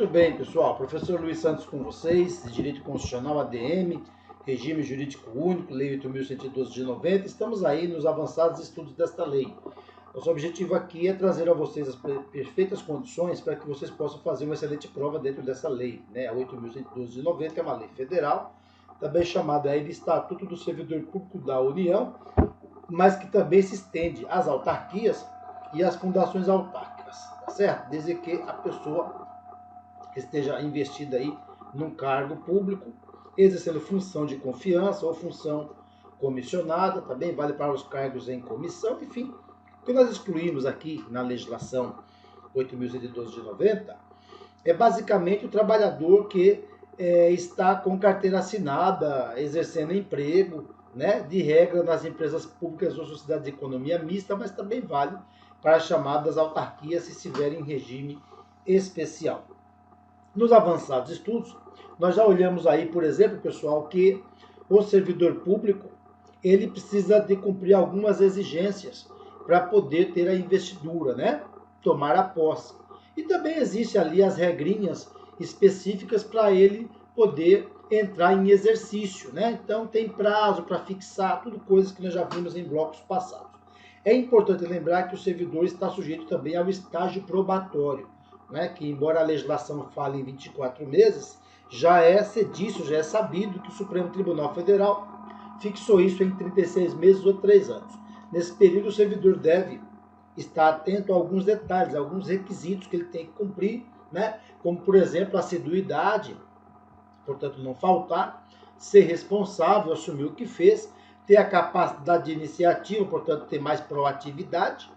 Muito bem, pessoal. Professor Luiz Santos com vocês, de Direito Constitucional, ADM, Regime Jurídico Único, Lei 8.112 de 90. Estamos aí nos avançados estudos desta lei. Nosso objetivo aqui é trazer a vocês as perfeitas condições para que vocês possam fazer uma excelente prova dentro dessa lei. A 8.112 de 90 é uma lei federal, também chamada aí de Estatuto do Servidor Público da União, mas que também se estende às autarquias e às fundações autárquicas, tá certo? Desde que a pessoa esteja investida aí num cargo público, exercendo função de confiança ou função comissionada, também vale para os cargos em comissão, enfim. O que nós excluímos aqui na legislação 8.112 de 90 é basicamente o trabalhador que está com carteira assinada, exercendo emprego, de regra nas empresas públicas ou sociedades de economia mista, mas também vale para as chamadas autarquias se estiverem em regime especial. Nos avançados estudos, nós já olhamos aí, por exemplo, pessoal, que o servidor público ele precisa de cumprir algumas exigências para poder ter a investidura, tomar a posse. E também existe ali as regrinhas específicas para ele poder entrar em exercício, Então tem prazo para fixar, tudo coisas que nós já vimos em blocos passados. É importante lembrar que o servidor está sujeito também ao estágio probatório, que embora a legislação fale em 24 meses, já é sedício, já é sabido que o Supremo Tribunal Federal fixou isso em 36 meses ou 3 anos. Nesse período, o servidor deve estar atento a alguns detalhes, a alguns requisitos que ele tem que cumprir, como, por exemplo, a assiduidade, portanto, não faltar, ser responsável, assumir o que fez, ter a capacidade de iniciativa, portanto, ter mais proatividade.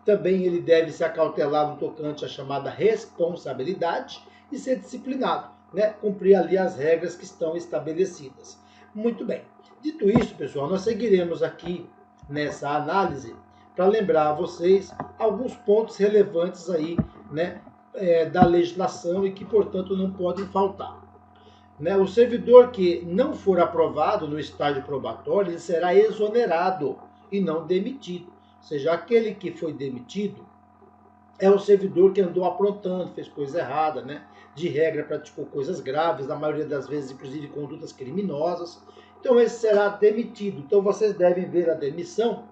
Também ele deve se acautelar no tocante à chamada responsabilidade e ser disciplinado, cumprir ali as regras que estão estabelecidas. Muito bem. Dito isso, pessoal, nós seguiremos aqui nessa análise para lembrar a vocês alguns pontos relevantes aí, da legislação e que, portanto, não podem faltar. O servidor que não for aprovado no estágio probatório, ele será exonerado e não demitido. Ou seja, aquele que foi demitido é o servidor que andou aprontando, fez coisa errada, de regra praticou coisas graves, na maioria das vezes, inclusive, condutas criminosas. Então, esse será demitido. Então, vocês devem ver a demissão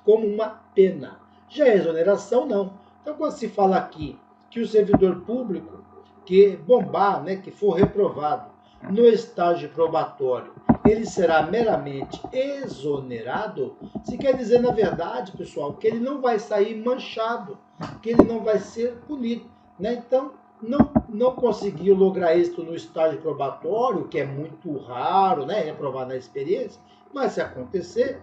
como uma pena. Já a exoneração, não. Então, quando se fala aqui que o servidor público que bombar, que for reprovado no estágio probatório, ele será meramente exonerado, se quer dizer, na verdade, pessoal, que ele não vai sair manchado, que ele não vai ser punido. Então, não conseguiu lograr êxito no estágio probatório, que é muito raro, reprovar na experiência, mas se acontecer,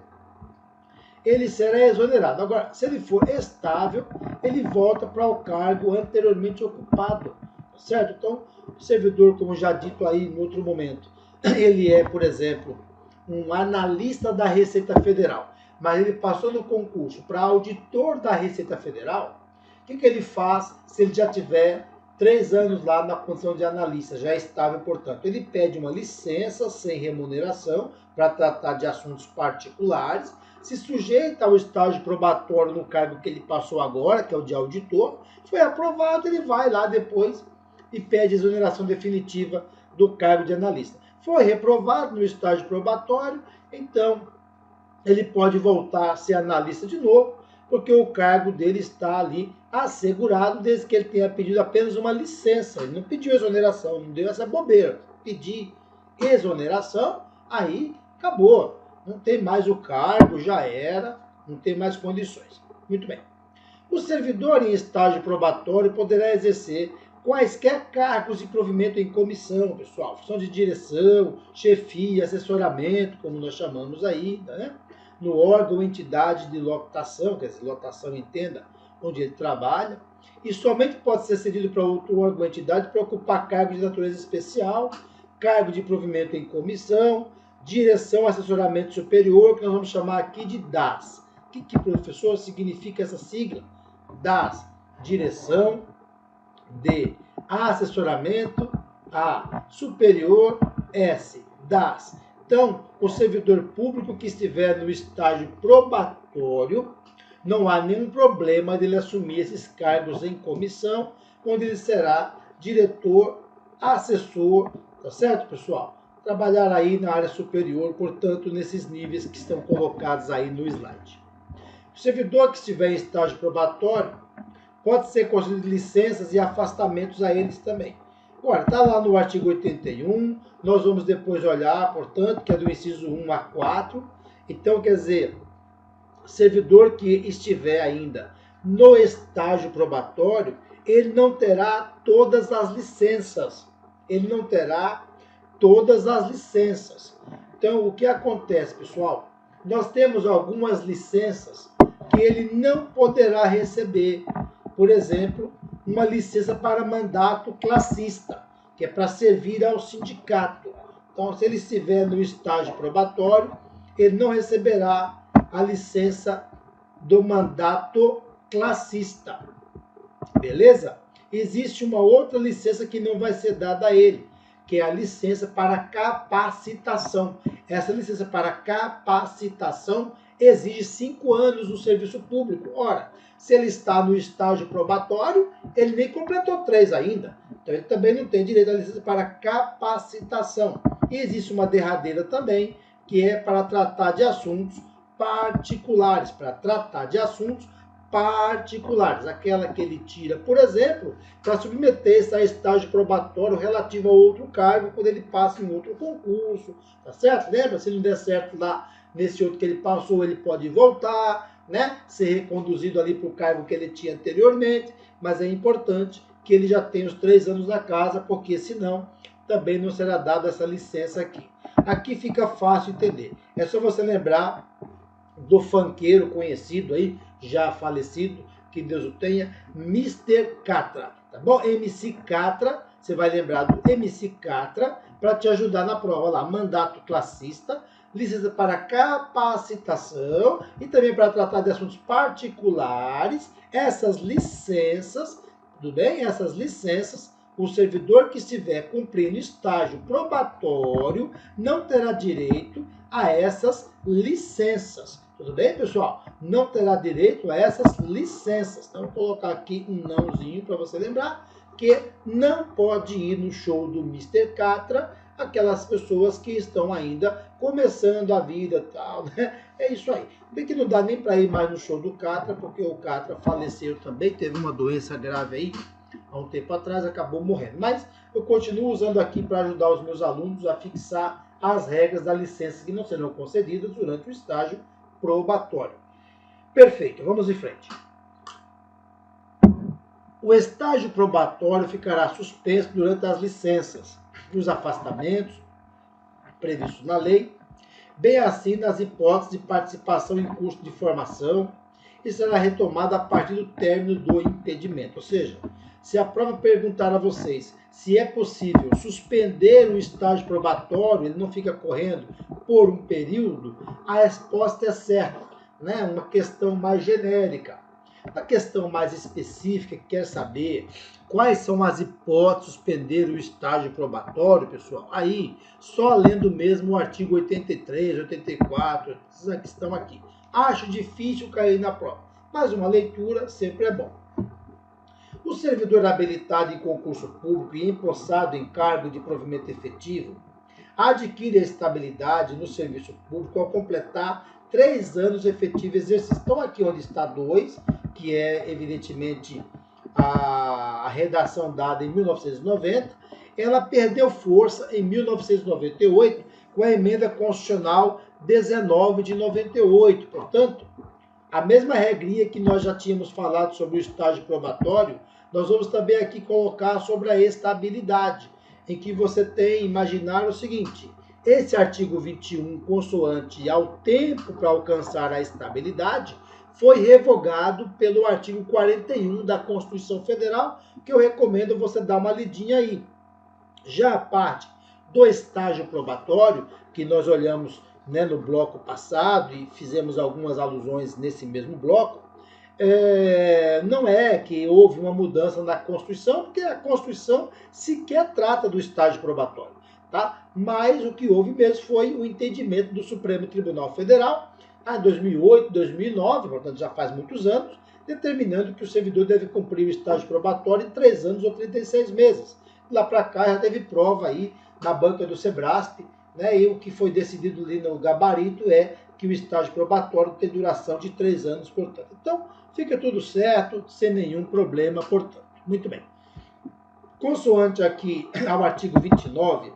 ele será exonerado. Agora, se ele for estável, ele volta para o cargo anteriormente ocupado, certo? Então, o servidor, como já dito aí em outro momento, ele é, por exemplo, um analista da Receita Federal, mas ele passou no concurso para auditor da Receita Federal. O que ele faz se ele já tiver 3 anos lá na condição de analista, já é estável, portanto? Ele pede uma licença sem remuneração para tratar de assuntos particulares, se sujeita ao estágio probatório no cargo que ele passou agora, que é o de auditor. Foi aprovado, ele vai lá depois e pede exoneração definitiva do cargo de analista. Foi reprovado no estágio probatório, então ele pode voltar a ser analista de novo, porque o cargo dele está ali assegurado, desde que ele tenha pedido apenas uma licença. Ele não pediu exoneração, não deu essa bobeira. Pedir exoneração, aí acabou. Não tem mais o cargo, já era, não tem mais condições. Muito bem. O servidor em estágio probatório poderá exercer quaisquer cargos de provimento em comissão, pessoal. Função de direção, chefia, assessoramento, como nós chamamos aí, no órgão ou entidade de lotação, quer dizer, lotação entenda onde ele trabalha, e somente pode ser cedido para outro órgão ou entidade para ocupar cargo de natureza especial, cargo de provimento em comissão, direção, assessoramento superior, que nós vamos chamar aqui de DAS. O que, professor, significa essa sigla? DAS, direção, D, assessoramento, A, superior, S, DAS. Então, o servidor público que estiver no estágio probatório, não há nenhum problema dele assumir esses cargos em comissão, onde ele será diretor, assessor, tá certo, pessoal? Trabalhar aí na área superior, portanto, nesses níveis que estão colocados aí no slide. O servidor que estiver em estágio probatório pode ser concedido licenças e afastamentos a eles também. Agora, está lá no artigo 81, nós vamos depois olhar, portanto, que é do inciso 1 a 4. Então, quer dizer, servidor que estiver ainda no estágio probatório, ele não terá todas as licenças. Ele não terá todas as licenças. Então, o que acontece, pessoal? Nós temos algumas licenças que ele não poderá receber. Por exemplo, uma licença para mandato classista, que é para servir ao sindicato. Então, se ele estiver no estágio probatório, ele não receberá a licença do mandato classista. Beleza? Existe uma outra licença que não vai ser dada a ele, que é a licença para capacitação. Essa licença para capacitação exige 5 anos no serviço público. Ora, se ele está no estágio probatório, ele nem completou 3 ainda. Então, ele também não tem direito à licença para capacitação. E existe uma derradeira também, que é para tratar de assuntos particulares. Para tratar de assuntos particulares. Aquela que ele tira, por exemplo, para submeter-se a estágio probatório relativo a outro cargo, quando ele passa em outro concurso. Tá certo? Lembra? Se não der certo lá nesse outro que ele passou, ele pode voltar, né? Ser reconduzido ali para o cargo que ele tinha anteriormente, mas é importante que ele já tenha os 3 anos na casa, porque senão também não será dada essa licença aqui. Aqui fica fácil entender. É só você lembrar do funkeiro conhecido aí, já falecido, que Deus o tenha, Mr. Catra, tá bom? MC Catra, você vai lembrar do MC Catra, para te ajudar na prova lá, mandato classista, licença para capacitação e também para tratar de assuntos particulares. Essas licenças, tudo bem? Essas licenças, o servidor que estiver cumprindo estágio probatório não terá direito a essas licenças. Tudo bem, pessoal? Não terá direito a essas licenças. Então, vou colocar aqui um nãozinho para você lembrar que não pode ir no show do Mr. Catra aquelas pessoas que estão ainda começando a vida e tal, né? É isso aí. Bem que não dá nem para ir mais no show do Catra, porque o Catra faleceu também, teve uma doença grave aí, há um tempo atrás, acabou morrendo. Mas eu continuo usando aqui para ajudar os meus alunos a fixar as regras da licença que não serão concedidas durante o estágio probatório. Perfeito, vamos em frente. O estágio probatório ficará suspenso durante as licenças, os afastamentos previstos na lei, bem assim nas hipóteses de participação em curso de formação, e será retomada a partir do término do impedimento. Ou seja, se a prova perguntar a vocês se é possível suspender o estágio probatório, ele não fica correndo por um período, a resposta é certa, né? Uma questão mais genérica. A questão mais específica, que quer saber quais são as hipóteses de suspender o estágio probatório, pessoal, aí só lendo mesmo o artigo 83, 84, esses que estão aqui. Acho difícil cair na prova, mas uma leitura sempre é bom. O servidor habilitado em concurso público e empossado em cargo de provimento efetivo adquire a estabilidade no serviço público ao completar 3 anos de efetivo exercício. Então, aqui onde está 2, que é, evidentemente, a redação dada em 1990, ela perdeu força em 1998 com a emenda constitucional 19 de 98. Portanto, a mesma regrinha que nós já tínhamos falado sobre o estágio probatório, nós vamos também aqui colocar sobre a estabilidade, em que você tem, imaginar o seguinte, esse artigo 21, consoante ao tempo para alcançar a estabilidade, foi revogado pelo artigo 41 da Constituição Federal, que eu recomendo você dar uma lidinha aí. Já a parte do estágio probatório, que nós olhamos, né, no bloco passado e fizemos algumas alusões nesse mesmo bloco, não é que houve uma mudança na Constituição, porque a Constituição sequer trata do estágio probatório, tá? Mas o que houve mesmo foi o entendimento do Supremo Tribunal Federal, em 2008, 2009, portanto já faz muitos anos, determinando que o servidor deve cumprir o estágio probatório em 3 anos ou 36 meses. Lá para cá já teve prova aí na banca do Sebrasp, né? E o que foi decidido ali no gabarito é que o estágio probatório tem duração de 3 anos, portanto. Então, fica tudo certo, sem nenhum problema, portanto. Muito bem. Consoante aqui ao artigo 29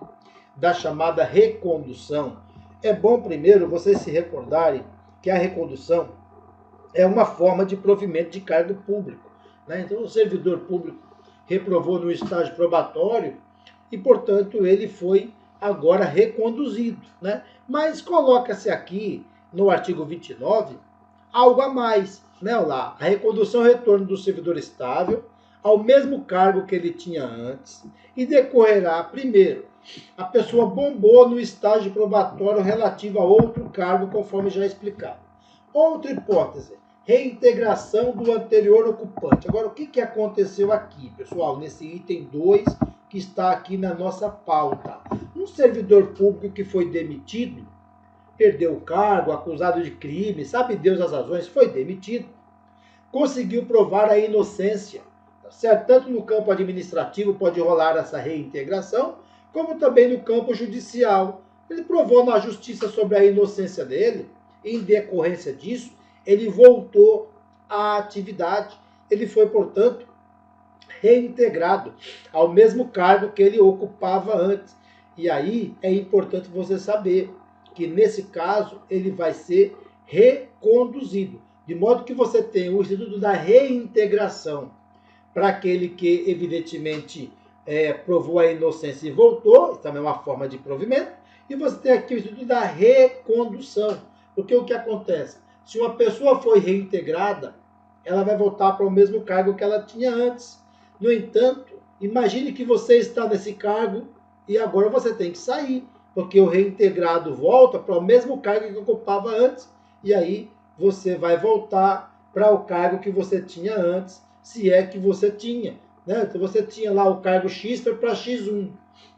da chamada recondução, é bom primeiro vocês se recordarem que a recondução é uma forma de provimento de cargo público, né? Então, o servidor público reprovou no estágio probatório e, portanto, ele foi agora reconduzido, né? Mas coloca-se aqui no artigo 29 algo a mais, né? Lá, a recondução é o retorno do servidor estável ao mesmo cargo que ele tinha antes e decorrerá, primeiro, a pessoa bombou no estágio probatório relativo a outro cargo, conforme já explicado. Outra hipótese, reintegração do anterior ocupante. Agora, o que aconteceu aqui, pessoal, nesse item 2 que está aqui na nossa pauta? Um servidor público que foi demitido, perdeu o cargo, acusado de crime, sabe Deus as razões, foi demitido, conseguiu provar a inocência, tá certo? Tanto no campo administrativo pode rolar essa reintegração, como também no campo judicial. Ele provou na justiça sobre a inocência dele, em decorrência disso, ele voltou à atividade. Ele foi, portanto, reintegrado ao mesmo cargo que ele ocupava antes. E aí é importante você saber que, nesse caso, ele vai ser reconduzido. De modo que você tem o Instituto da Reintegração para aquele que, evidentemente, provou a inocência e voltou, também é uma forma de provimento, e você tem aqui o Instituto da Recondução. Porque o que acontece? Se uma pessoa foi reintegrada, ela vai voltar para o mesmo cargo que ela tinha antes. No entanto, imagine que você está nesse cargo e agora você tem que sair, porque o reintegrado volta para o mesmo cargo que ocupava antes, e aí você vai voltar para o cargo que você tinha antes, se é que você tinha, né? Então você tinha lá o cargo X, foi para X1,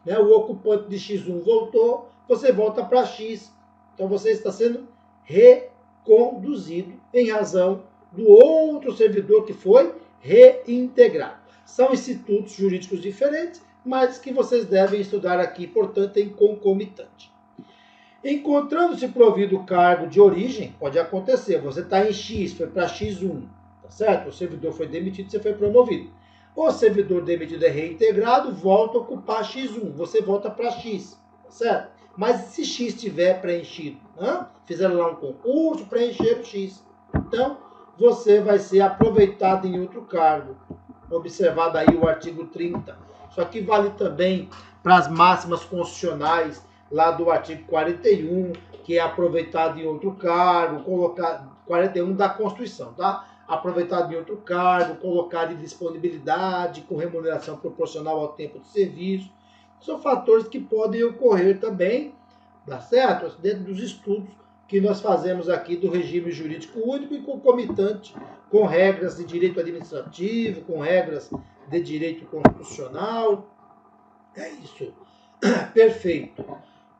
né? O ocupante de X1 voltou, você volta para X. Então você está sendo reconduzido em razão do outro servidor que foi reintegrado. São institutos jurídicos diferentes, mas que vocês devem estudar aqui, portanto, em concomitante. Encontrando-se provido o cargo de origem, pode acontecer, você está em X, foi para X1, tá certo? O servidor foi demitido, você foi promovido. O servidor demitido é reintegrado, volta a ocupar X1, você volta para X, tá certo? Mas se X estiver preenchido, né? Fizeram lá um concurso, preencheram X. Então, você vai ser aproveitado em outro cargo. Observado aí o artigo 30. Isso aqui vale também para as máximas constitucionais lá do artigo 41, que é aproveitado em outro cargo, 41 da Constituição, tá? Aproveitado em outro cargo, colocado em disponibilidade, com remuneração proporcional ao tempo de serviço. São fatores que podem ocorrer também, tá certo? Dentro dos estudos que nós fazemos aqui do regime jurídico único e concomitante com regras de direito administrativo, com regras de direito constitucional. É isso. Perfeito.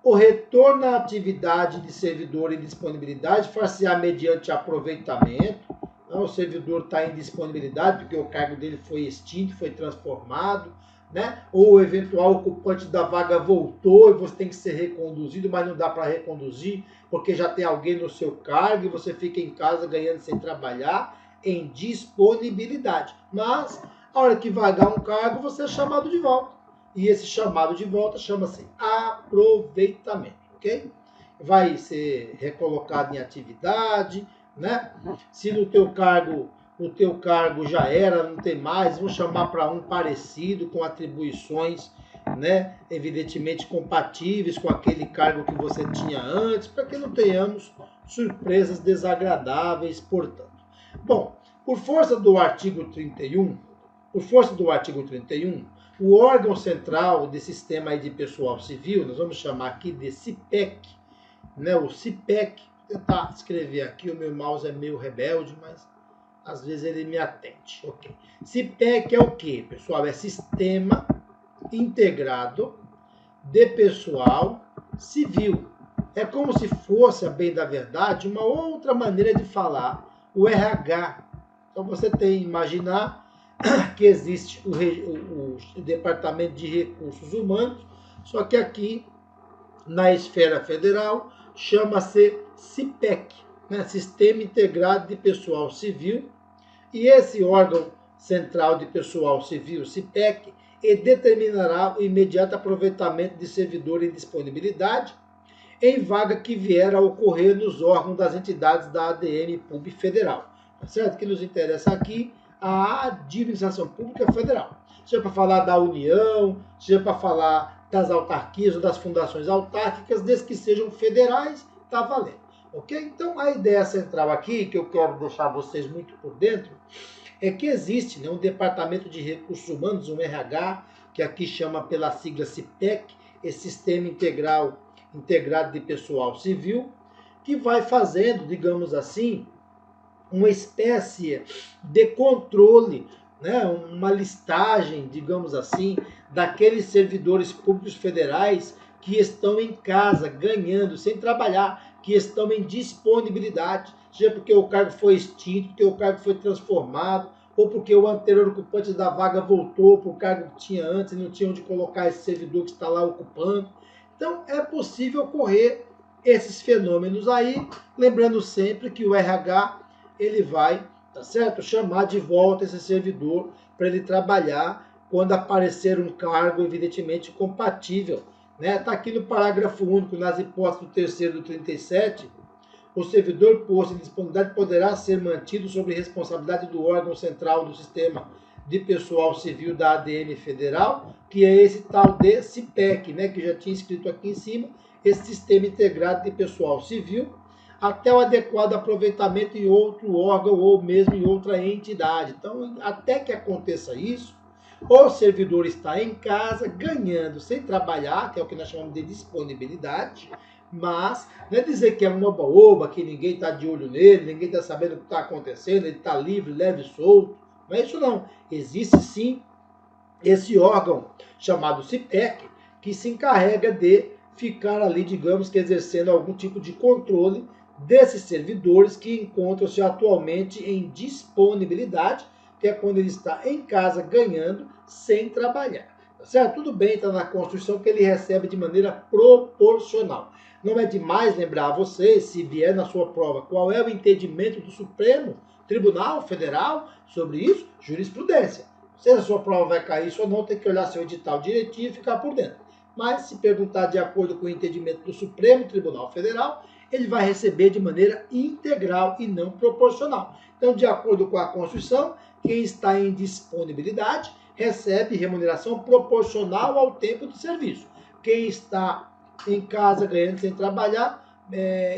O retorno à atividade de servidor em disponibilidade far-se-á mediante aproveitamento. O servidor está em disponibilidade porque o cargo dele foi extinto, foi transformado, né? Ou o eventual ocupante da vaga voltou e você tem que ser reconduzido, mas não dá para reconduzir porque já tem alguém no seu cargo e você fica em casa ganhando sem trabalhar, em disponibilidade. Mas, a hora que vagar um cargo, você é chamado de volta. E esse chamado de volta chama-se aproveitamento, ok? Vai ser recolocado em atividade, né? Se no teu cargo já era, não tem mais, vão chamar para um parecido, com atribuições, né, evidentemente compatíveis com aquele cargo que você tinha antes, para que não tenhamos surpresas desagradáveis, portanto. Bom, por força do artigo 31, o órgão central de sistema aí de pessoal civil, nós vamos chamar aqui de CIPEC, né, o CIPEC, vou tentar escrever aqui, o meu mouse é meio rebelde, mas às vezes ele me atende. Ok. CIPEC é o quê, pessoal? É Sistema Integrado de Pessoal Civil. É como se fosse, a bem da verdade, uma outra maneira de falar o RH. Então você tem que imaginar que existe o Departamento de Recursos Humanos, só que aqui na esfera federal chama-se CIPEC, né? Sistema Integrado de Pessoal Civil, e esse órgão central de pessoal civil, CIPEC, determinará o imediato aproveitamento de servidor em disponibilidade em vaga que vier a ocorrer nos órgãos das entidades da ADM Pub Federal. Tá certo? Que nos interessa aqui a administração pública federal. Seja para falar da União, seja para falar das autarquias ou das fundações autárquicas, desde que sejam federais, está valendo. Ok? Então, a ideia central aqui, que eu quero deixar vocês muito por dentro, é que existe, né, um Departamento de Recursos Humanos, um RH, que aqui chama pela sigla CIPEC, esse Sistema Integrado de Pessoal Civil, que vai fazendo, digamos assim, uma espécie de controle, né, uma listagem, digamos assim, daqueles servidores públicos federais que estão em casa, ganhando, sem trabalhar, que estão em disponibilidade, seja porque o cargo foi extinto, porque o cargo foi transformado, ou porque o anterior ocupante da vaga voltou para o cargo que tinha antes e não tinha onde colocar esse servidor que está lá ocupando. Então, é possível ocorrer esses fenômenos aí, lembrando sempre que o RH ele vai, tá certo, chamar de volta esse servidor para ele trabalhar quando aparecer um cargo evidentemente compatível, né? Tá aqui no parágrafo único, nas hipóteses do 3º do 37, o servidor posto em disponibilidade poderá ser mantido sob responsabilidade do órgão central do sistema de pessoal civil da ADM federal, que é esse tal de CIPEC, né, que já tinha escrito aqui em cima, esse Sistema Integrado de Pessoal Civil, até o adequado aproveitamento em outro órgão ou mesmo em outra entidade. Então, até que aconteça isso, o servidor está em casa, ganhando sem trabalhar, que é o que nós chamamos de disponibilidade, mas não é dizer que é uma oba-oba, que ninguém está de olho nele, ninguém está sabendo o que está acontecendo, ele está livre, leve e solto. Não é isso não. Existe sim esse órgão chamado CIPEC, que se encarrega de ficar ali, digamos que exercendo algum tipo de controle desses servidores que encontram-se atualmente em disponibilidade, que é quando ele está em casa ganhando sem trabalhar. Tá certo? Tudo bem, está na Constituição que ele recebe de maneira proporcional. Não é demais lembrar a vocês, se vier na sua prova, qual é o entendimento do Supremo Tribunal Federal sobre isso? Jurisprudência. Se a sua prova vai cair isso ou não, tem que olhar seu edital direitinho e ficar por dentro. Mas se perguntar de acordo com o entendimento do Supremo Tribunal Federal, ele vai receber de maneira integral e não proporcional. Então, de acordo com a Constituição, quem está em disponibilidade recebe remuneração proporcional ao tempo de serviço. Quem está em casa ganhando sem trabalhar,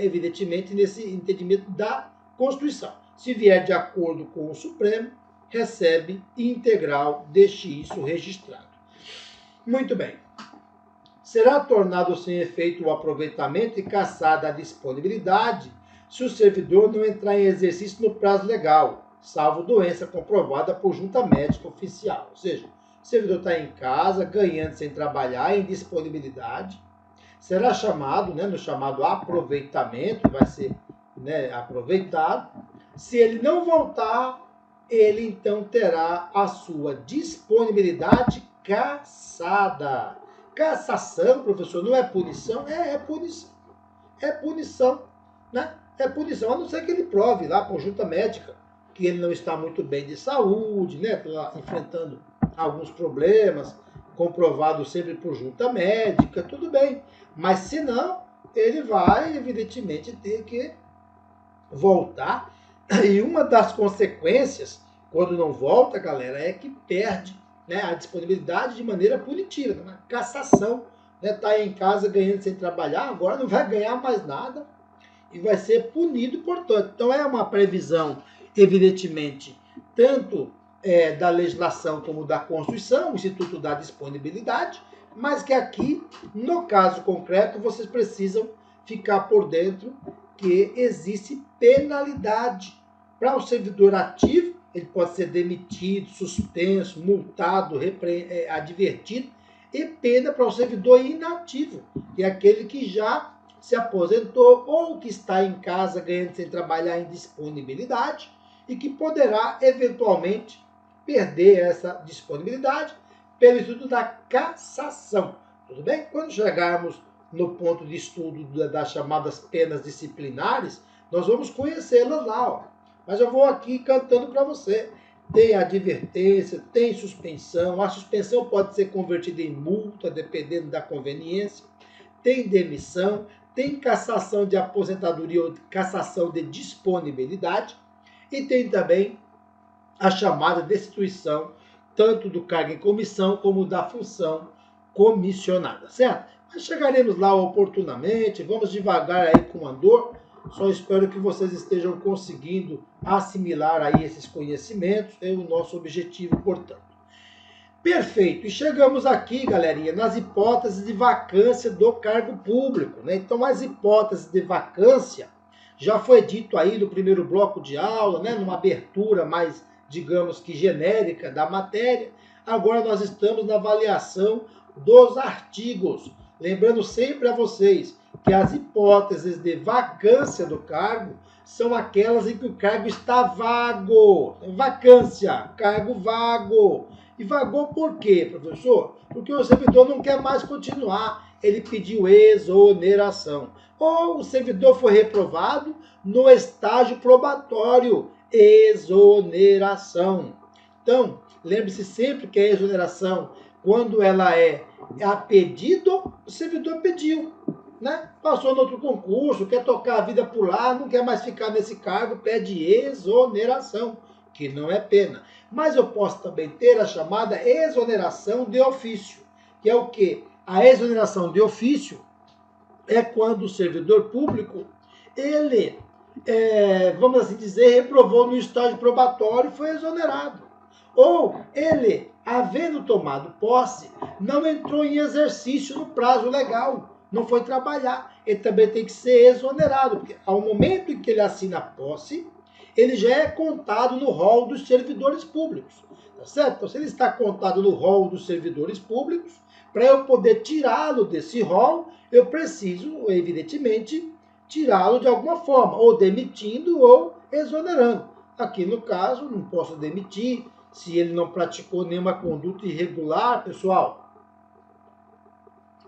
evidentemente nesse entendimento da Constituição. Se vier de acordo com o Supremo, recebe integral, deixe isso registrado. Muito bem. Será tornado sem efeito o aproveitamento e cassada a disponibilidade se o servidor não entrar em exercício no prazo legal, salvo doença comprovada por junta médica oficial. Ou seja, o servidor está em casa, ganhando sem trabalhar, em disponibilidade, será chamado, né, no chamado aproveitamento, vai ser, né, aproveitado. Se ele não voltar, ele então terá a sua disponibilidade cassada. Cassação, professor, não é punição? É punição. É punição, né? É punição, a não ser que ele prove lá por junta médica que ele não está muito bem de saúde, né? Está enfrentando alguns problemas, comprovado sempre por junta médica, tudo bem. Mas se não, ele vai, evidentemente, ter que voltar. E uma das consequências, quando não volta, galera, é que perde, né, a disponibilidade de maneira punitiva, na cassação. Está em casa ganhando sem trabalhar, agora não vai ganhar mais nada e vai ser punido, portanto. Então é uma previsão, evidentemente, tanto da legislação como da Constituição, o Instituto da Disponibilidade, mas que aqui, no caso concreto, vocês precisam ficar por dentro que existe penalidade para o servidor ativo. Ele pode ser demitido, suspenso, multado, advertido, e pena para o servidor inativo, que é aquele que já se aposentou ou que está em casa ganhando sem trabalhar em disponibilidade, e que poderá eventualmente perder essa disponibilidade pelo estudo da cassação. Tudo bem? Quando chegarmos no ponto de estudo das chamadas penas disciplinares, nós vamos conhecê-las lá, ó. Mas eu vou aqui cantando para você. Tem advertência, tem suspensão. A suspensão pode ser convertida em multa, dependendo da conveniência. Tem demissão, tem cassação de aposentadoria ou cassação de disponibilidade. E tem também a chamada destituição, tanto do cargo em comissão como da função comissionada, certo? Mas chegaremos lá oportunamente, vamos devagar aí com o andor. Só espero que vocês estejam conseguindo assimilar aí esses conhecimentos, é o nosso objetivo, portanto. Perfeito, e chegamos aqui, galerinha, nas hipóteses de vacância do cargo público, né? Então, as hipóteses de vacância, já foi dito aí no primeiro bloco de aula, né? Numa abertura mais, digamos que genérica da matéria. Agora nós estamos na avaliação dos artigos. Lembrando sempre a vocês que as hipóteses de vacância do cargo são aquelas em que o cargo está vago. Vacância, cargo vago. E vagou por quê, professor? Porque o servidor não quer mais continuar. Ele pediu exoneração. Ou o servidor foi reprovado no estágio probatório. Exoneração. Então, lembre-se sempre que a exoneração, quando ela é a pedido, o servidor pediu, né? Passou no outro concurso, quer tocar a vida por lá, não quer mais ficar nesse cargo, pede exoneração, que não é pena. Mas eu posso também ter a chamada exoneração de ofício, que é o quê? A exoneração de ofício é quando o servidor público, ele, vamos assim dizer, reprovou no estágio probatório e foi exonerado. Ou ele, havendo tomado posse, não entrou em exercício no prazo legal, não foi trabalhar. Ele também tem que ser exonerado, porque ao momento em que ele assina a posse, ele já é contado no rol dos servidores públicos. Tá certo? Então, se ele está contado no rol dos servidores públicos, para eu poder tirá-lo desse rol, eu preciso, evidentemente, tirá-lo de alguma forma, ou demitindo ou exonerando. Aqui, no caso, não posso demitir se ele não praticou nenhuma conduta irregular, pessoal.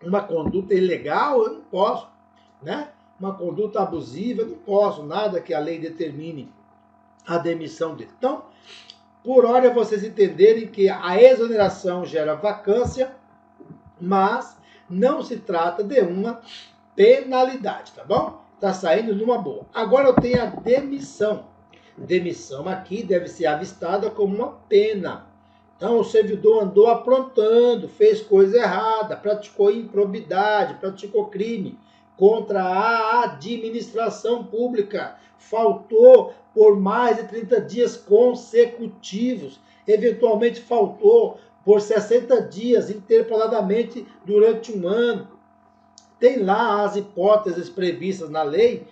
Uma conduta ilegal, eu não posso, né? Uma conduta abusiva, eu não posso, nada que a lei determine a demissão dele. Então, por hora, vocês entenderem que a exoneração gera vacância, mas não se trata de uma penalidade, tá bom? Tá saindo numa boa. Agora eu tenho a demissão. Demissão aqui deve ser avistada como uma pena. Então o servidor andou aprontando, fez coisa errada, praticou improbidade, praticou crime contra a administração pública, faltou por mais de 30 dias consecutivos, eventualmente faltou por 60 dias intercaladamente durante um ano. Tem lá as hipóteses previstas na lei,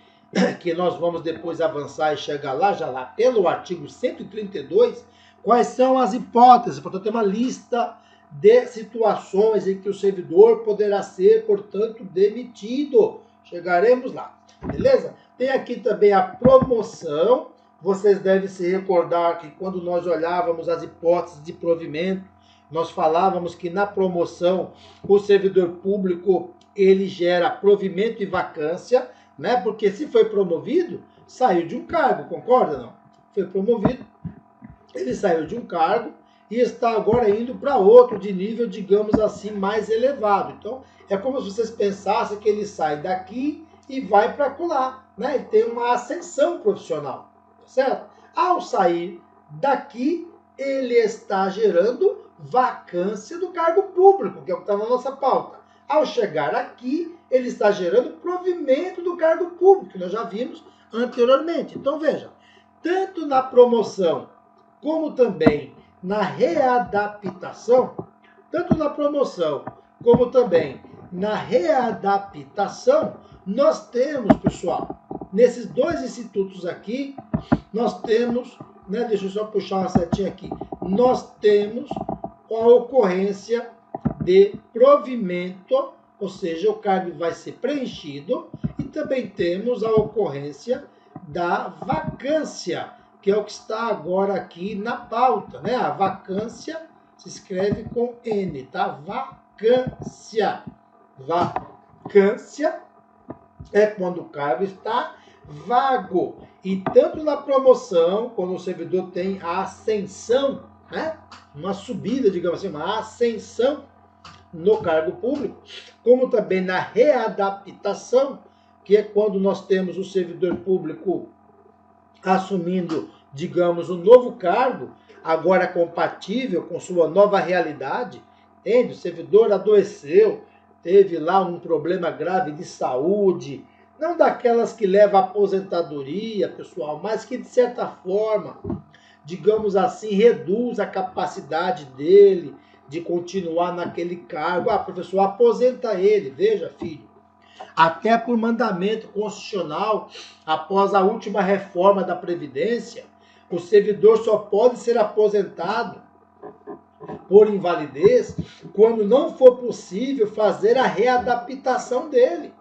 que nós vamos depois avançar e chegar lá, já lá pelo artigo 132, quais são as hipóteses. Portanto, tem uma lista de situações em que o servidor poderá ser, portanto, demitido. Chegaremos lá, beleza? Tem aqui também a promoção. Vocês devem se recordar que quando nós olhávamos as hipóteses de provimento, nós falávamos que na promoção o servidor público ele gera provimento e vacância, né? Porque se foi promovido, saiu de um cargo, concorda não? Foi promovido, ele saiu de um cargo e está agora indo para outro de nível, digamos assim, mais elevado. Então, é como se vocês pensassem que ele sai daqui e vai para lá, né? E tem uma ascensão profissional, certo? Ao sair daqui, ele está gerando vacância do cargo público, que é o que está na nossa pauta. Ao chegar aqui, ele está gerando provimento do cargo público, que nós já vimos anteriormente. Então, veja, tanto na promoção como também na readaptação, tanto na promoção como também na readaptação, nós temos, pessoal, nesses dois institutos aqui, nós temos, né, deixa eu só puxar uma setinha aqui, nós temos a ocorrência de provimento, ou seja, o cargo vai ser preenchido, e também temos a ocorrência da vacância, que é o que está agora aqui na pauta, né? A vacância se escreve com N, tá? Vacância. Vacância é quando o cargo está vago. E tanto na promoção, quando o servidor tem a ascensão, né? Uma subida, digamos assim, uma ascensão no cargo público, como também na readaptação, que é quando nós temos o servidor público assumindo, digamos, um novo cargo, agora compatível com sua nova realidade, entende? O servidor adoeceu, teve lá um problema grave de saúde, não daquelas que levam à aposentadoria, pessoal, mas que de certa forma, digamos assim, reduz a capacidade dele de continuar naquele cargo. Ah, professor, aposenta ele. Veja, filho, até por mandamento constitucional, após a última reforma da Previdência, o servidor só pode ser aposentado por invalidez quando não for possível fazer a readaptação dele.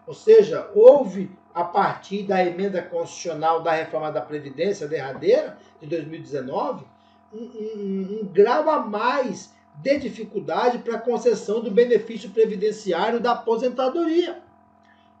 Ou seja, houve, a partir da emenda constitucional da reforma da Previdência derradeira, de 2019, um grau a mais de dificuldade para a concessão do benefício previdenciário da aposentadoria.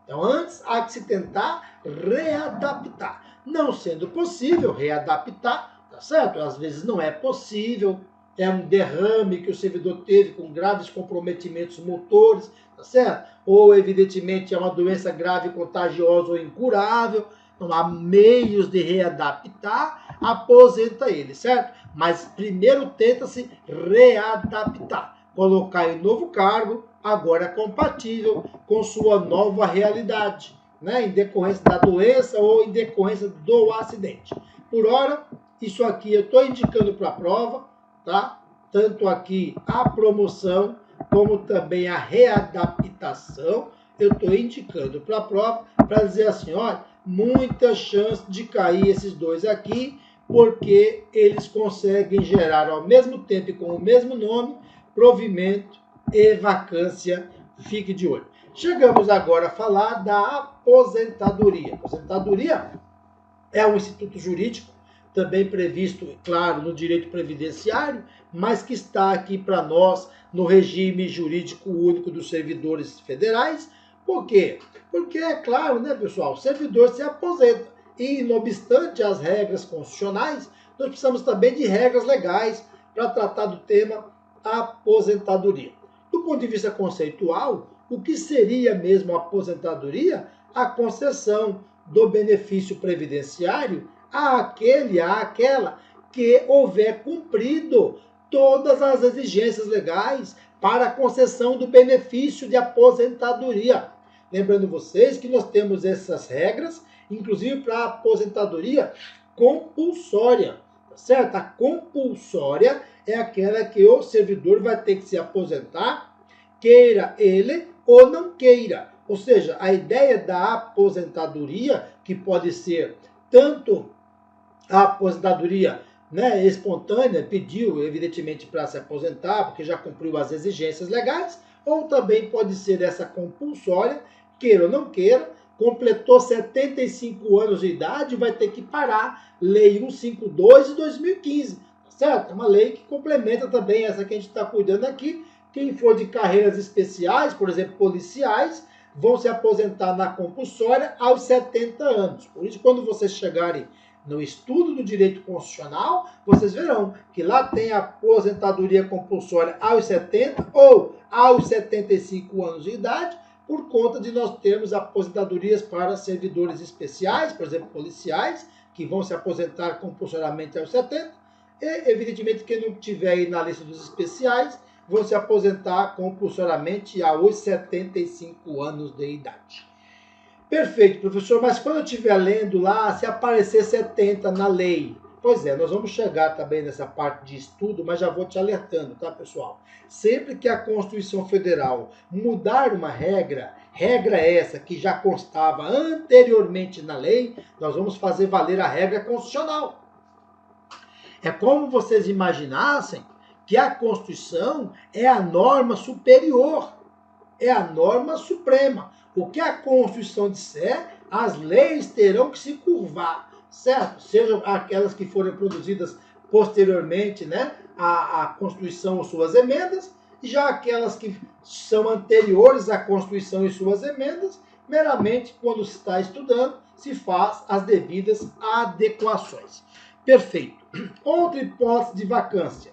Então, antes há que se tentar readaptar. Não sendo possível readaptar, tá certo? Às vezes não é possível, é um derrame que o servidor teve com graves comprometimentos motores, tá certo? Ou, evidentemente, é uma doença grave, contagiosa ou incurável. Então, há meios de readaptar, aposenta ele, certo? Mas primeiro tenta-se readaptar, colocar em novo cargo, agora compatível com sua nova realidade, né? Em decorrência da doença ou em decorrência do acidente. Por ora, isso aqui eu estou indicando para a prova, tá? Tanto aqui a promoção, como também a readaptação, eu estou indicando para a prova, para dizer assim, olha, muita chance de cair esses dois aqui, porque eles conseguem gerar ao mesmo tempo e com o mesmo nome, provimento e vacância. Fique de olho. Chegamos agora a falar da aposentadoria. Aposentadoria é um instituto jurídico, também previsto, claro, no direito previdenciário, mas que está aqui para nós no regime jurídico único dos servidores federais. Por quê? Porque, é claro, né, pessoal, o servidor se aposenta. E, não obstante as regras constitucionais, nós precisamos também de regras legais para tratar do tema aposentadoria. Do ponto de vista conceitual, o que seria mesmo a aposentadoria? A concessão do benefício previdenciário àquela que houver cumprido todas as exigências legais para a concessão do benefício de aposentadoria. Lembrando vocês que nós temos essas regras, inclusive para a aposentadoria compulsória, tá certo? A compulsória é aquela que o servidor vai ter que se aposentar, queira ele ou não queira. Ou seja, a ideia da aposentadoria, que pode ser tanto a aposentadoria, né, espontânea, pediu evidentemente para se aposentar, porque já cumpriu as exigências legais, ou também pode ser essa compulsória, queira ou não queira, completou 75 anos de idade, vai ter que parar. Lei 152 de 2015, certo? É uma lei que complementa também essa que a gente está cuidando aqui. Quem for de carreiras especiais, por exemplo, policiais, vão se aposentar na compulsória aos 70 anos. Por isso, quando vocês chegarem no estudo do direito constitucional, vocês verão que lá tem a aposentadoria compulsória aos 70 ou aos 75 anos de idade, por conta de nós termos aposentadorias para servidores especiais, por exemplo, policiais, que vão se aposentar compulsoriamente aos 70, e, evidentemente, quem não estiver aí na lista dos especiais, vão se aposentar compulsoriamente aos 75 anos de idade. Perfeito, professor, mas quando eu estiver lendo lá, se aparecer 70 na lei, pois é, nós vamos chegar também nessa parte de estudo, mas já vou te alertando, tá, pessoal? Sempre que a Constituição Federal mudar uma regra essa que já constava anteriormente na lei, nós vamos fazer valer a regra constitucional. É como vocês imaginassem que a Constituição é a norma superior, é a norma suprema. O que a Constituição disser, as leis terão que se curvar. certo? Sejam aquelas que forem produzidas posteriormente, né, à Constituição ou suas emendas, e já aquelas que são anteriores à Constituição e suas emendas, meramente, quando se está estudando, se faz as devidas adequações. Perfeito. Outra hipótese de vacância.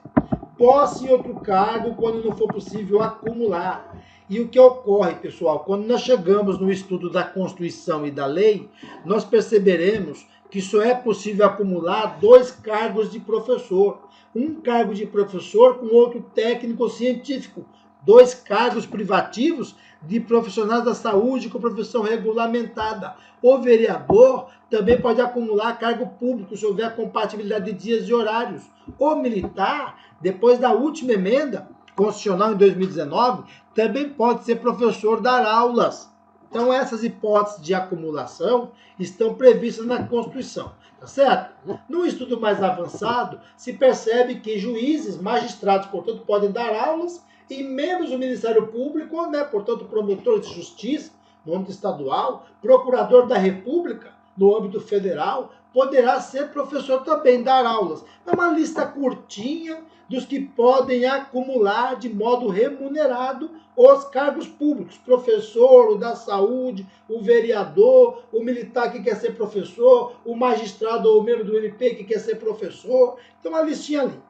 Posse em outro cargo quando não for possível acumular. E o que ocorre, pessoal, quando nós chegamos no estudo da Constituição e da lei, nós perceberemos que só é possível acumular 2 cargos de professor. Um cargo de professor com outro técnico científico. 2 cargos privativos de profissionais da saúde com profissão regulamentada. O vereador também pode acumular cargo público se houver compatibilidade de dias e horários. O militar, depois da última emenda constitucional em 2019, também pode ser professor, dar aulas. Então, essas hipóteses de acumulação estão previstas na Constituição, tá certo? No estudo mais avançado, se percebe que juízes, magistrados, portanto, podem dar aulas e membros do Ministério Público, né, portanto, promotores de justiça, no âmbito estadual, procurador da República, no âmbito federal, poderá ser professor também, dar aulas. É uma lista curtinha dos que podem acumular de modo remunerado os cargos públicos. Professor, o da saúde, o vereador, o militar que quer ser professor, o magistrado ou o membro do MP que quer ser professor. Então, uma listinha ali.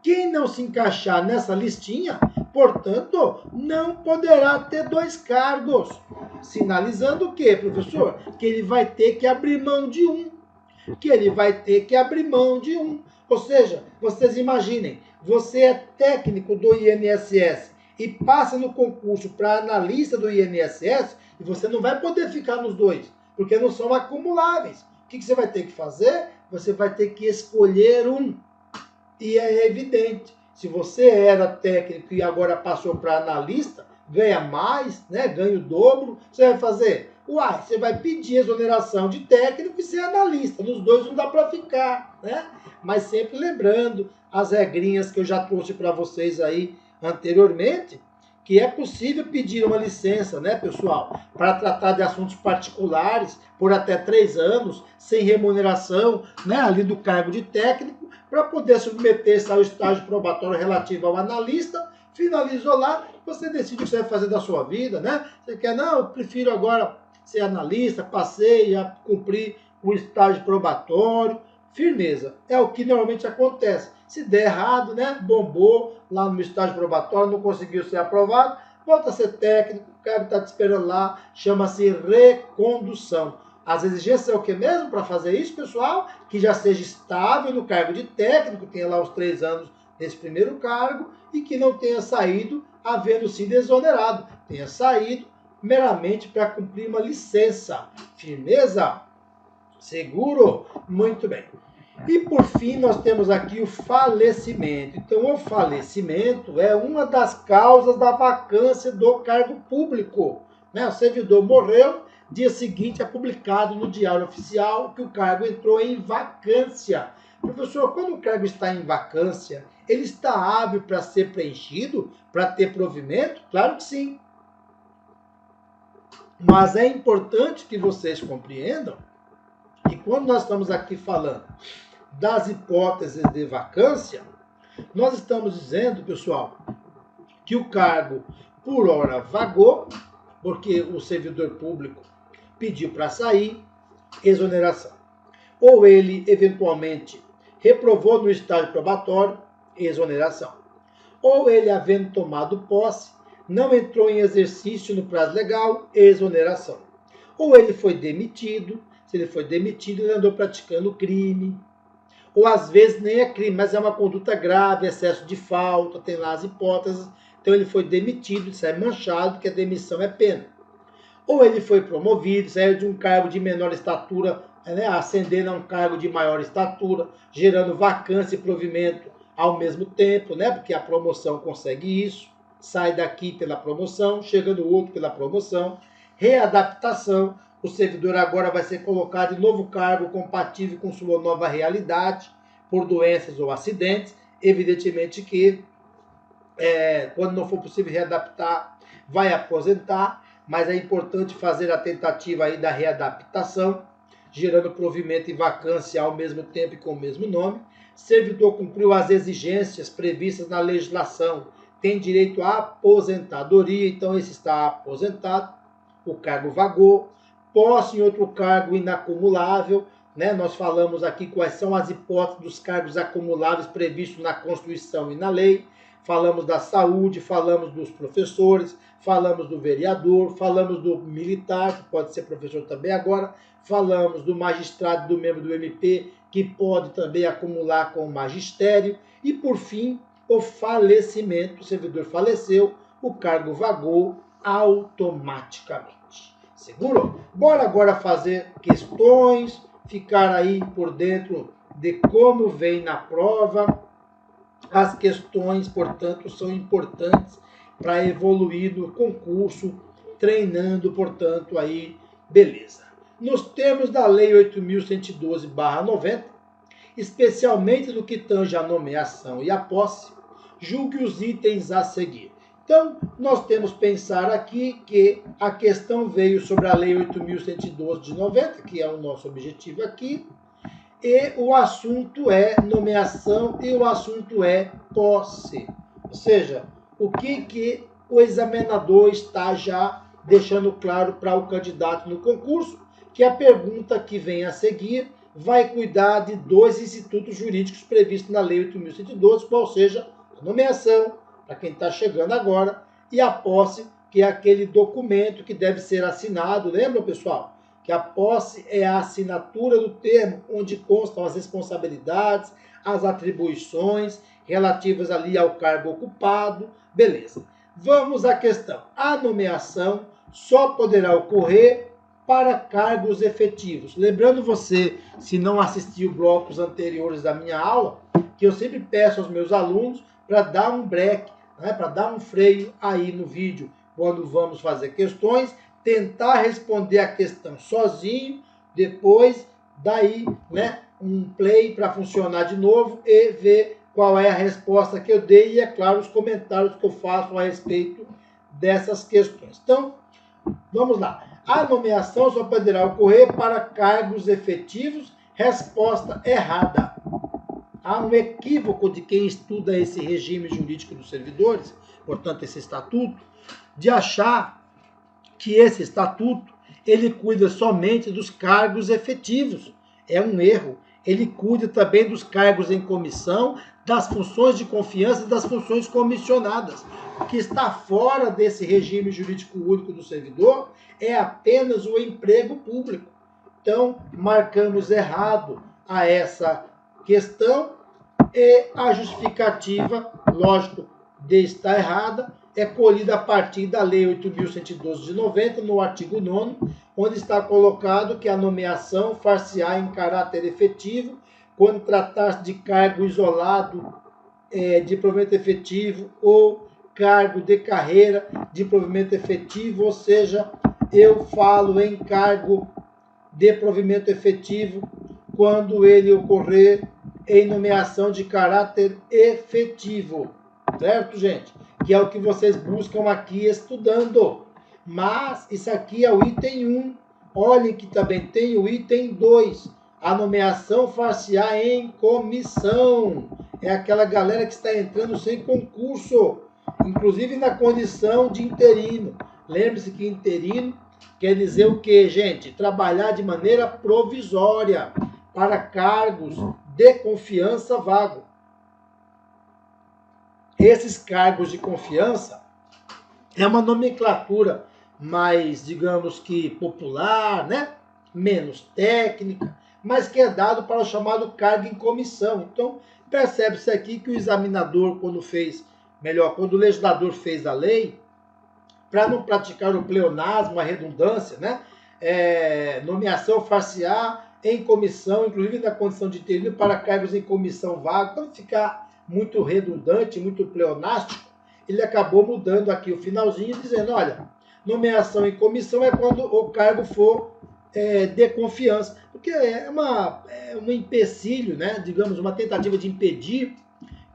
Quem não se encaixar nessa listinha, portanto, não poderá ter 2 cargos. Sinalizando o quê, professor? Que ele vai ter que abrir mão de um. Ou seja, vocês imaginem, você é técnico do INSS e passa no concurso para analista do INSS e você não vai poder ficar nos 2, porque não são acumuláveis. O que você vai ter que fazer? Você vai ter que escolher um. E é evidente, se você era técnico e agora passou para analista, ganha mais, né? Ganha o dobro, você vai fazer? Uai, você vai pedir exoneração de técnico e ser analista. Nos 2 não dá para ficar, né? Mas sempre lembrando as regrinhas que eu já trouxe para vocês aí anteriormente, que é possível pedir uma licença, né, pessoal, para tratar de assuntos particulares por até 3 anos, sem remuneração, né, ali do cargo de técnico, para poder submeter-se ao estágio probatório relativo ao analista. Finalizou lá, você decide o que você vai fazer da sua vida, né? Você quer, não, eu prefiro agora ser analista, passei a cumprir o estágio probatório. Firmeza, é o que normalmente acontece. Se der errado, né, bombou lá no estágio probatório, não conseguiu ser aprovado, volta a ser técnico, o cara está te esperando lá, chama-se recondução. As exigências é o que mesmo para fazer isso, pessoal? Que já seja estável no cargo de técnico, tenha lá os 3 anos nesse primeiro cargo e que não tenha saído havendo sido exonerado, tenha saído meramente para cumprir uma licença. Firmeza? Seguro? Muito bem. E por fim, nós temos aqui o falecimento. Então, o falecimento é uma das causas da vacância do cargo público, né? O servidor morreu, dia seguinte é publicado no Diário Oficial que o cargo entrou em vacância. Professor, quando o cargo está em vacância, ele está hábil para ser preenchido, para ter provimento? Claro que sim. Mas é importante que vocês compreendam que quando nós estamos aqui falando das hipóteses de vacância, nós estamos dizendo, pessoal, que o cargo por hora vagou, porque o servidor público pediu para sair, exoneração. Ou ele, eventualmente, reprovou no estágio probatório, exoneração. Ou ele, havendo tomado posse, não entrou em exercício no prazo legal, exoneração. Ou ele foi demitido, se ele foi demitido, ele andou praticando crime. Ou às vezes nem é crime, mas é uma conduta grave, excesso de falta, tem lá as hipóteses. Então ele foi demitido, isso é manchado, porque a demissão é pena. Ou ele foi promovido, saiu de um cargo de menor estatura, né, ascendendo a um cargo de maior estatura, gerando vacância e provimento ao mesmo tempo, né, porque a promoção consegue isso. Sai daqui pela promoção, chega no outro pela promoção. Readaptação, o servidor agora vai ser colocado em novo cargo compatível com sua nova realidade, por doenças ou acidentes. Evidentemente que, quando não for possível readaptar, vai aposentar, mas é importante fazer a tentativa aí da readaptação. gerando provimento e vacância ao mesmo tempo e com o mesmo nome. Servidor cumpriu as exigências previstas na legislação, tem direito à aposentadoria, então esse está aposentado, o cargo vagou. Posse em outro cargo inacumulável, né? Nós falamos aqui quais são as hipóteses dos cargos acumuláveis previstos na Constituição e na lei. Falamos da saúde, falamos dos professores, falamos do vereador, falamos do militar, que pode ser professor também agora, falamos do magistrado, do membro do MP, que pode também acumular com o magistério, e por fim, o falecimento, o servidor faleceu, o cargo vagou automaticamente. Seguro? Bora agora fazer questões, ficar aí por dentro de como vem na prova. As questões, portanto, são importantes para evoluir no concurso, treinando, portanto, aí, beleza. Nos termos da Lei 8.112/90, especialmente no que tange a nomeação e a posse, julgue os itens a seguir. Então, nós temos que pensar aqui que a questão veio sobre a Lei 8.112/90, que é o nosso objetivo aqui, e o assunto é nomeação e o assunto é posse. Ou seja, o que o examinador está já deixando claro para o candidato no concurso, que a pergunta que vem a seguir vai cuidar de dois institutos jurídicos previstos na Lei 8.112, qual seja a nomeação, para quem está chegando agora, e a posse, que é aquele documento que deve ser assinado. Lembra, pessoal? Que a posse é a assinatura do termo onde constam as responsabilidades, as atribuições relativas ali ao cargo ocupado. Beleza. Vamos à questão. A nomeação só poderá ocorrer para cargos efetivos. Lembrando você, se não assistiu blocos anteriores da minha aula, que eu sempre peço aos meus alunos para dar um break, né, para dar um freio aí no vídeo, quando vamos fazer questões, tentar responder a questão sozinho, depois daí, né, um play para funcionar de novo e ver qual é a resposta que eu dei e, é claro, os comentários que eu faço a respeito dessas questões. Então, vamos lá. A nomeação só poderá ocorrer para cargos efetivos. Resposta errada. Há um equívoco de quem estuda esse regime jurídico dos servidores, portanto, esse estatuto, de achar que esse estatuto ele cuida somente dos cargos efetivos. É um erro. Ele cuida também dos cargos em comissão, das funções de confiança e das funções comissionadas. O que está fora desse regime jurídico único do servidor é apenas o emprego público. Então, marcamos errado a essa questão e a justificativa, lógico, de estar errada, é colhida a partir da Lei 8.112/90, no artigo 9º, onde está colocado que a nomeação far-se-á em caráter efetivo quando tratar-se de cargo isolado de provimento efetivo ou cargo de carreira de provimento efetivo, ou seja, eu falo em cargo de provimento efetivo quando ele ocorrer em nomeação de caráter efetivo, certo, gente? Que é o que vocês buscam aqui estudando. Mas isso aqui é o item 1. Olhem que também tem o item 2. A nomeação far-se-á em comissão. É aquela galera que está entrando sem concurso, inclusive na condição de interino. Lembre-se que interino quer dizer o quê, gente? Trabalhar de maneira provisória para cargos de confiança vago. Esses cargos de confiança é uma nomenclatura mais, digamos que popular, né? Menos técnica, mas que é dado para o chamado cargo em comissão. Então, percebe-se aqui que o examinador, quando o legislador fez a lei, para não praticar o pleonasmo, a redundância, né? Nomeação far-se-á em comissão, inclusive na condição de interino, para cargos em comissão vaga, para não ficar muito redundante, muito pleonástico, ele acabou mudando aqui o finalzinho, dizendo, olha, nomeação em comissão é quando o cargo for de confiança, porque é um empecilho, né? Digamos, uma tentativa de impedir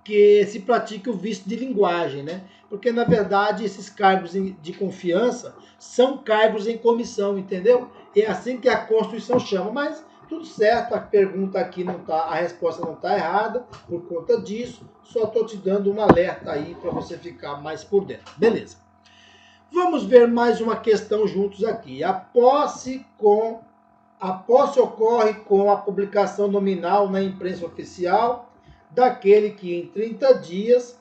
que se pratique o vício de linguagem, né? Porque, na verdade, esses cargos de confiança são cargos em comissão, entendeu? É assim que a Constituição chama, mas tudo certo, a pergunta aqui não tá, a resposta não está errada por conta disso, só estou te dando um alerta aí para você ficar mais por dentro. Beleza. Vamos ver mais uma questão juntos aqui. A posse ocorre com a publicação nominal na imprensa oficial daquele que em 30 dias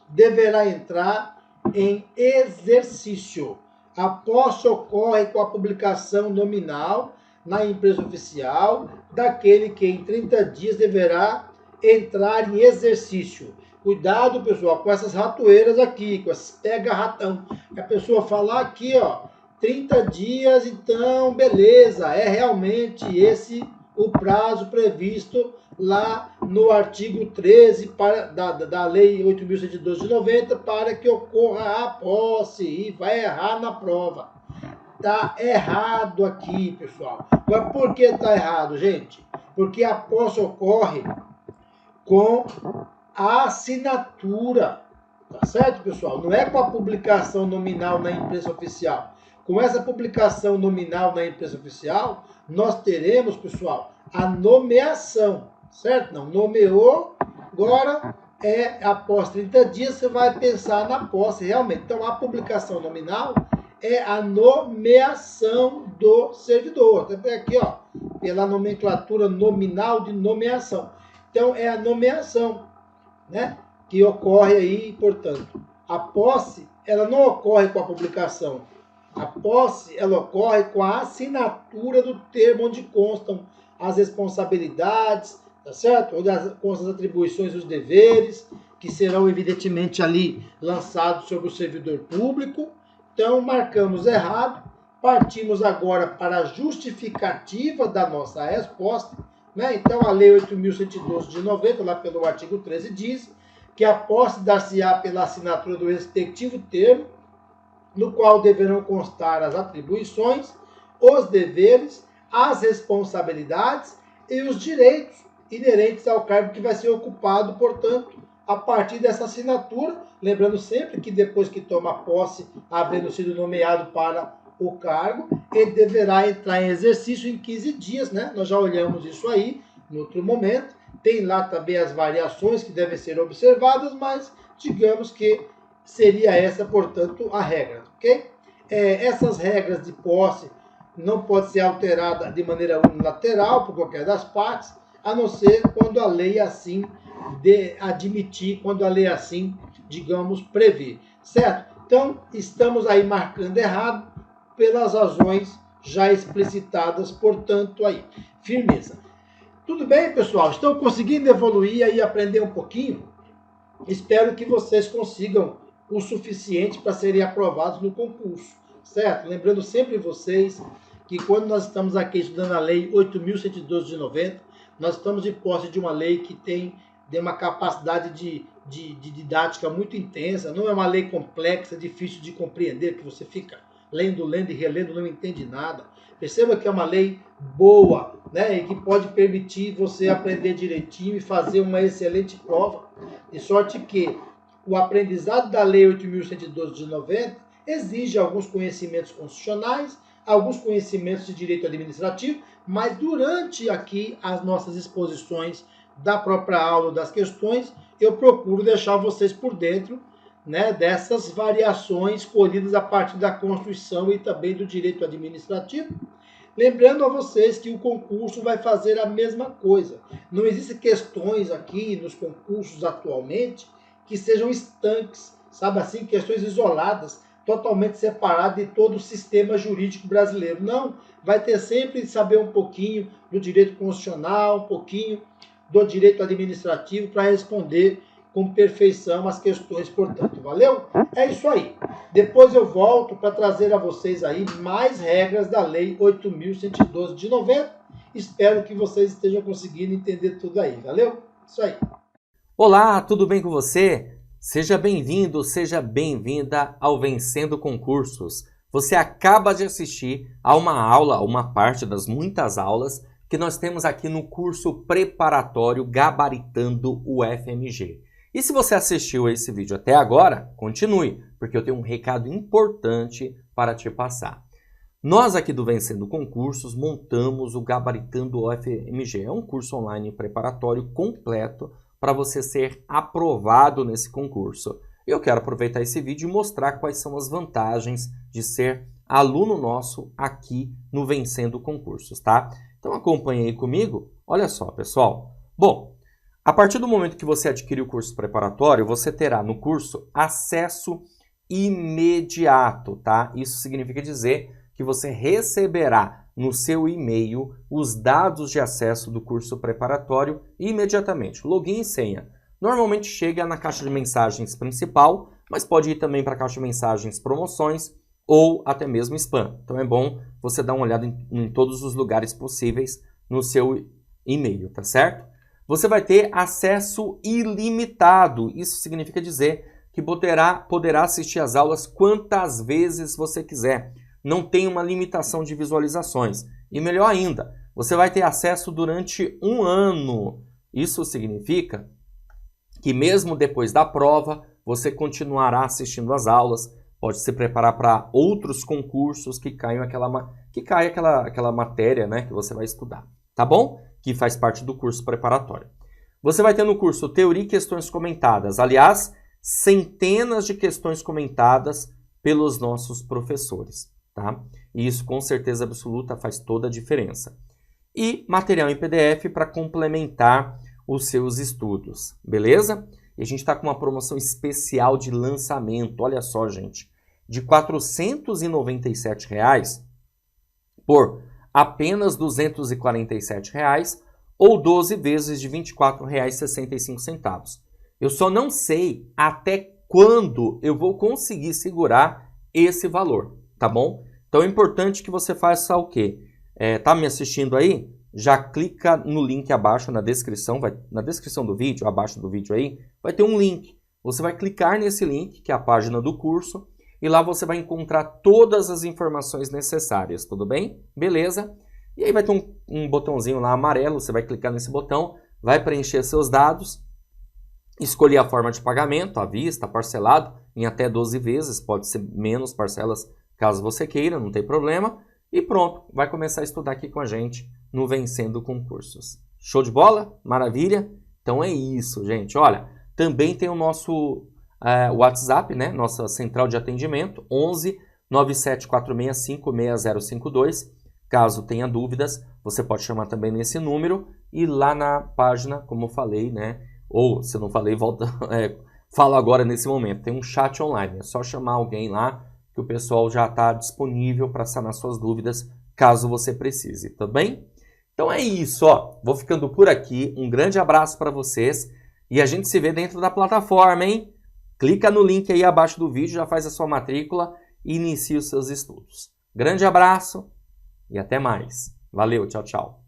deverá entrar em exercício. A posse ocorre com a publicação nominal na imprensa oficial daquele que em 30 dias deverá entrar em exercício. Cuidado, pessoal, com essas ratoeiras aqui, com esses pega-ratão. A pessoa fala aqui, ó, 30 dias, então, beleza, é realmente esse o prazo previsto lá no artigo 13 da Lei 8.112 de 90 para que ocorra a posse e vai errar na prova. Tá errado aqui, pessoal. Mas por que tá errado, gente? Porque a posse ocorre com a assinatura, tá certo, pessoal? Não é com a publicação nominal na imprensa oficial. Com essa publicação nominal na imprensa oficial, nós teremos, pessoal, a nomeação, certo? Não, nomeou, agora após 30 dias você vai pensar na posse realmente. Então, a publicação nominal é a nomeação do servidor. Até aqui, ó, pela nomenclatura nominal de nomeação. Então, é a nomeação, né, que ocorre aí, portanto. A posse, ela não ocorre com a publicação. A posse, ela ocorre com a assinatura do termo onde constam as responsabilidades, tá certo? Onde constam as atribuições e os deveres, que serão evidentemente ali lançados sobre o servidor público. Então, marcamos errado, partimos agora para a justificativa da nossa resposta, né? Então, a Lei 8.112 de 90, lá pelo artigo 13, diz que a posse dar-se-á pela assinatura do respectivo termo, no qual deverão constar as atribuições, os deveres, as responsabilidades e os direitos inerentes ao cargo que vai ser ocupado, portanto, a partir dessa assinatura, lembrando sempre que depois que toma posse, havendo sido nomeado para o cargo, ele deverá entrar em exercício em 15 dias, né? Nós já olhamos isso aí no outro momento. Tem lá também as variações que devem ser observadas, mas digamos que seria essa, portanto, a regra, ok? Essas regras de posse não podem ser alteradas de maneira unilateral por qualquer das partes, a não ser quando a lei assim admitir, quando a lei assim, digamos, prevê, certo? Então, estamos aí marcando errado pelas razões já explicitadas, portanto, aí, firmeza. Tudo bem, pessoal? Estão conseguindo evoluir e aprender um pouquinho? Espero que vocês consigam o suficiente para serem aprovados no concurso, certo? Lembrando sempre vocês que quando nós estamos aqui estudando a Lei 8.112 de 90, nós estamos de posse de uma lei que tem uma capacidade de didática muito intensa, não é uma lei complexa, difícil de compreender, que você fica lendo e relendo, não entende nada. Perceba que é uma lei boa, né, e que pode permitir você aprender direitinho e fazer uma excelente prova, de sorte que o aprendizado da Lei 8.112 de 90 exige alguns conhecimentos constitucionais, alguns conhecimentos de direito administrativo, mas durante aqui as nossas exposições da própria aula das questões, eu procuro deixar vocês por dentro, né, dessas variações colhidas a partir da Constituição e também do direito administrativo. Lembrando a vocês que o concurso vai fazer a mesma coisa. Não existem questões aqui nos concursos atualmente que sejam estanques, sabe assim, questões isoladas, totalmente separadas de todo o sistema jurídico brasileiro. Não, vai ter sempre de saber um pouquinho do direito constitucional, um pouquinho do direito administrativo para responder com perfeição as questões, portanto. Valeu? É isso aí. Depois eu volto para trazer a vocês aí mais regras da Lei 8.112 de 90. Espero que vocês estejam conseguindo entender tudo aí. Valeu? Isso aí. Olá, tudo bem com você? Seja bem-vindo, seja bem-vinda ao Vencendo Concursos. Você acaba de assistir a uma aula, uma parte das muitas aulas que nós temos aqui no curso preparatório Gabaritando o FMG. E se você assistiu a esse vídeo até agora, continue, porque eu tenho um recado importante para te passar. Nós aqui do Vencendo Concursos montamos o Gabaritando UFMG. É um curso online preparatório completo para você ser aprovado nesse concurso. Eu quero aproveitar esse vídeo e mostrar quais são as vantagens de ser aluno nosso aqui no Vencendo Concursos, tá? Então acompanhe aí comigo. Olha só, pessoal. Bom, a partir do momento que você adquirir o curso preparatório, você terá no curso acesso imediato, tá? Isso significa dizer que você receberá no seu e-mail os dados de acesso do curso preparatório imediatamente. Login e senha. Normalmente chega na caixa de mensagens principal, mas pode ir também para a caixa de mensagens promoções ou até mesmo spam. Então é bom você dar uma olhada em todos os lugares possíveis no seu e-mail, tá certo? Você vai ter acesso ilimitado. Isso significa dizer que poderá assistir às aulas quantas vezes você quiser. Não tem uma limitação de visualizações. E melhor ainda, você vai ter acesso durante 1 ano. Isso significa que mesmo depois da prova, você continuará assistindo às aulas, pode se preparar para outros concursos que caia aquela matéria, né, que você vai estudar, tá bom? Que faz parte do curso preparatório. Você vai ter no curso Teoria e Questões Comentadas. Aliás, centenas de questões comentadas pelos nossos professores. Tá? E isso com certeza absoluta faz toda a diferença. E material em PDF para complementar os seus estudos, beleza? E a gente está com uma promoção especial de lançamento, olha só, gente, de R$ 497 por apenas R$ 247 ou 12 vezes de R$ 24,65. Eu só não sei até quando eu vou conseguir segurar esse valor. Tá bom? Então é importante que você faça o quê? Tá me assistindo aí? Já clica no link abaixo na descrição, na descrição do vídeo, abaixo do vídeo aí, vai ter um link. Você vai clicar nesse link, que é a página do curso, e lá você vai encontrar todas as informações necessárias, tudo bem? Beleza? E aí vai ter um botãozinho lá amarelo, você vai clicar nesse botão, vai preencher seus dados, escolher a forma de pagamento, à vista, parcelado, em até 12 vezes, pode ser menos parcelas, caso você queira, não tem problema. E pronto, vai começar a estudar aqui com a gente no Vencendo Concursos. Show de bola? Maravilha? Então é isso, gente. Olha, também tem o nosso WhatsApp, né? Nossa central de atendimento, 11 97465 6052. Caso tenha dúvidas, você pode chamar também nesse número. E lá na página, como eu falei, né? Ou, se eu não falei, falo agora nesse momento. Tem um chat online, é só chamar alguém lá, que o pessoal já está disponível para sanar suas dúvidas, caso você precise, tá bem? Então é isso, ó. Vou ficando por aqui. Um grande abraço para vocês e a gente se vê dentro da plataforma, hein? Clica no link aí abaixo do vídeo, já faz a sua matrícula e inicia os seus estudos. Grande abraço e até mais. Valeu, tchau, tchau.